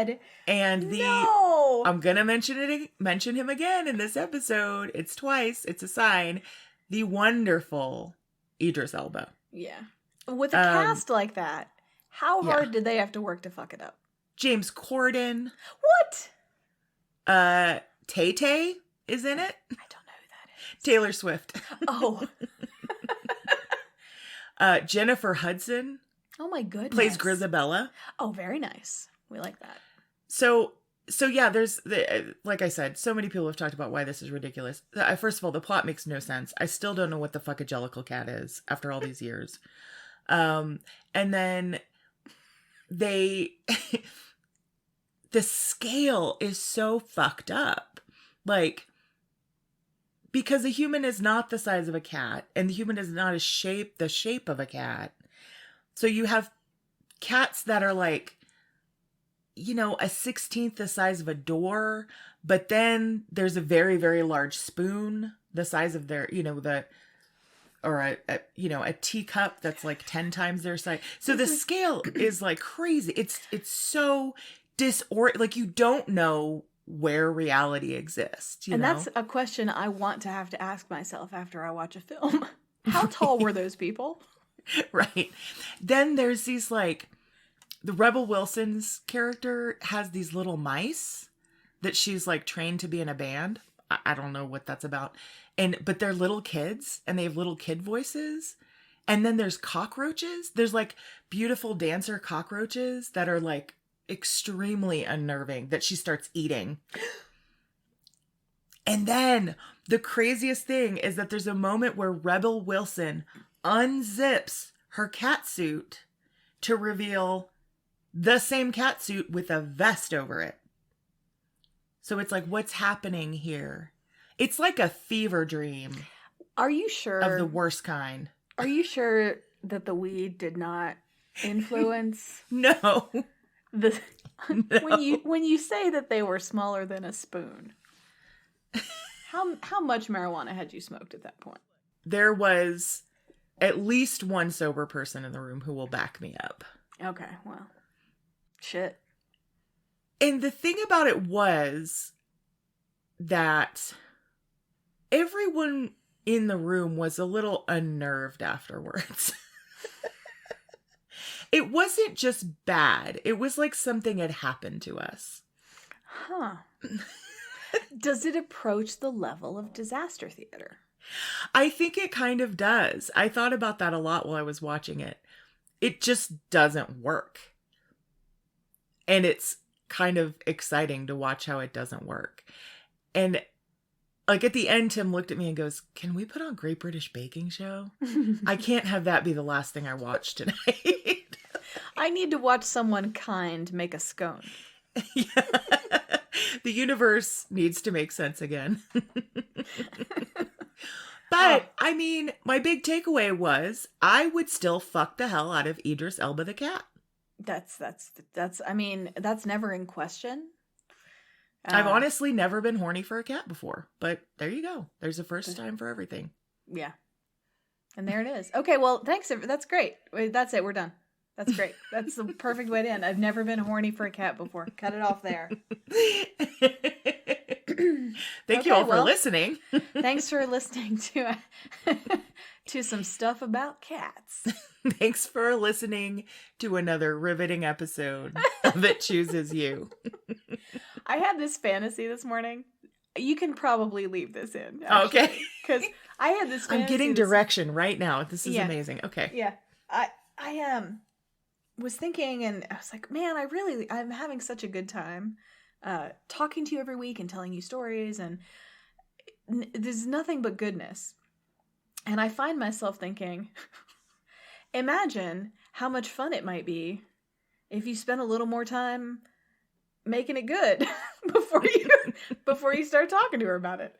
god. And No. I'm gonna mention him again in this episode. It's twice. It's a sign. The wonderful Idris Elba. Yeah. With a cast like that, how hard did they have to work to fuck it up? James Corden. What? Tay-Tay is in it. I don't know who that is. Taylor Swift. Oh. Jennifer Hudson Oh my goodness. plays Grisabella. Oh, very nice. We like that. So yeah, there's like I said, so many people have talked about why this is ridiculous. First of all, the plot makes no sense. I still don't know what the fuck a Jellicle cat is after all these years. And then the scale is so fucked up. Like, because a human is not the size of a cat, and the human is not the shape of a cat. So you have cats that are like, you know, a 16th the size of a door, but then there's a very, very large spoon, the size of their, you know, a teacup that's like 10 times their size. So the scale is like crazy. It's so like you don't know where reality exists. You know? That's a question I want to have to ask myself after I watch a film. How tall were those people? Right. Then there's these like, the Rebel Wilson's character has these little mice that she's like trained to be in a band. I don't know what that's about. But they're little kids and they have little kid voices. And then there's cockroaches. There's like beautiful dancer cockroaches that are like extremely unnerving that she starts eating. And then the craziest thing is that there's a moment where Rebel Wilson unzips her catsuit to reveal the same catsuit with a vest over it. So it's like, what's happening here? It's like a fever dream. Are you sure? Of the worst kind. Are you sure that the weed did not influence? No. No. When you say that they were smaller than a spoon, how much marijuana had you smoked at that point? There was at least one sober person in the room who will back me up. Okay, well, shit. And the thing about it was that everyone in the room was a little unnerved afterwards. It wasn't just bad. It was like something had happened to us. Huh. Does it approach the level of disaster theater? I think it kind of does. I thought about that a lot while I was watching it. It just doesn't work. And it's kind of exciting to watch how it doesn't work. And like at the end, Tim looked at me and goes, "Can we put on Great British Baking Show? I can't have that be the last thing I watch tonight." I need to watch someone kind make a scone. Yeah. The universe needs to make sense again. But, I mean, my big takeaway was I would still fuck the hell out of Idris Elba the cat. That's I mean, that's never in question. I've honestly never been horny for a cat before, but there you go. There's a first time for everything. Yeah. And there it is. Okay, well, thanks. That's great. That's it. We're done. That's great. That's the perfect way to end. I've never been horny for a cat before. Cut it off there. Thank you all for listening. Thanks for listening to some stuff about cats. Thanks for listening to another riveting episode of It Chooses You. I had this fantasy this morning. You can probably leave this in. Actually, okay. Because I had this fantasy. I'm getting direction right now. This is amazing. Okay. Yeah. I was thinking and I was like, man, I'm having such a good time talking to you every week and telling you stories, and there's nothing but goodness. And I find myself thinking, imagine how much fun it might be if you spent a little more time making it good before you start talking to her about it.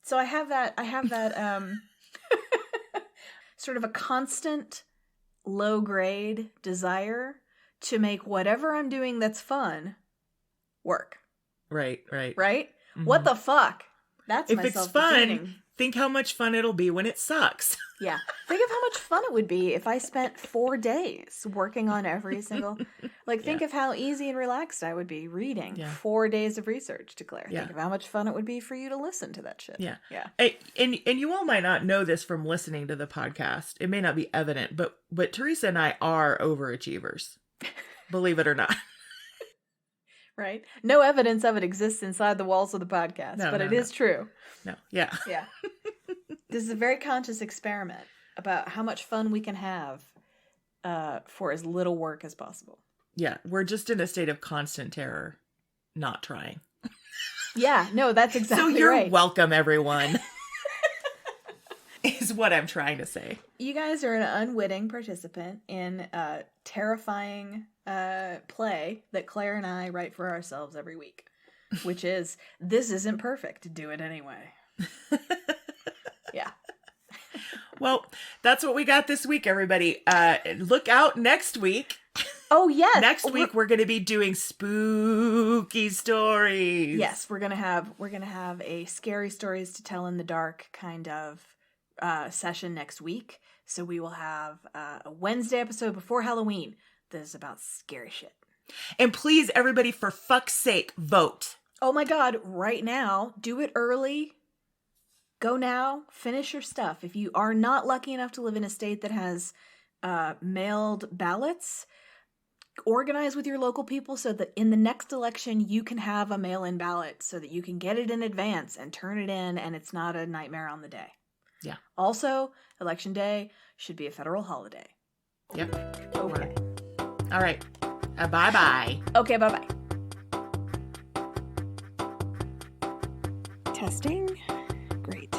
So I have that sort of a constant low grade desire to make whatever I'm doing that's fun work. Right. Right? Mhm. What the fuck? That's If my it's self-defeating. fun, think how much fun it'll be when it sucks. Yeah. Think of how much fun it would be if I spent 4 days working on every single... think of how easy and relaxed I would be reading 4 days of research, Claire. Yeah. Think of how much fun it would be for you to listen to that shit. Yeah. Yeah. And you all might not know this from listening to the podcast. It may not be evident, but Teresa and I are overachievers. Believe it or not. Right? No evidence of it exists inside the walls of the podcast, but it is true. No. Yeah. Yeah. This is a very conscious experiment about how much fun we can have for as little work as possible. Yeah. We're just in a state of constant terror, not trying. Yeah. No, that's exactly so you're right. welcome, everyone. Is what I'm trying to say. You guys are an unwitting participant in a terrifying play that Claire and I write for ourselves every week, which is, this isn't perfect, do it anyway. Yeah. Well, that's what we got this week, everybody. Look out next week. Oh, yes. Next week we're going to be doing spooky stories. Yes, we're gonna have a scary stories to tell in the dark kind of session next week. So we will have a Wednesday episode before Halloween that is about scary shit. And please, everybody, for fuck's sake, vote. Oh my God! Right now, do it early. Go now. Finish your stuff. If you are not lucky enough to live in a state that has mailed ballots, organize with your local people so that in the next election you can have a mail-in ballot so that you can get it in advance and turn it in and it's not a nightmare on the day. Yeah. Also, election day should be a federal holiday. Yep. Okay. All right. Bye-bye. Okay, bye-bye. Testing. Great.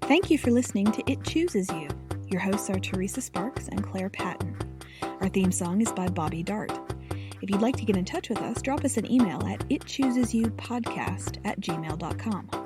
Thank you for listening to It Chooses You. Your hosts are Teresa Sparks and Claire Patton. Our theme song is by Bobby Dart. If you'd like to get in touch with us, drop us an email at itchoosesyoupodcast@gmail.com.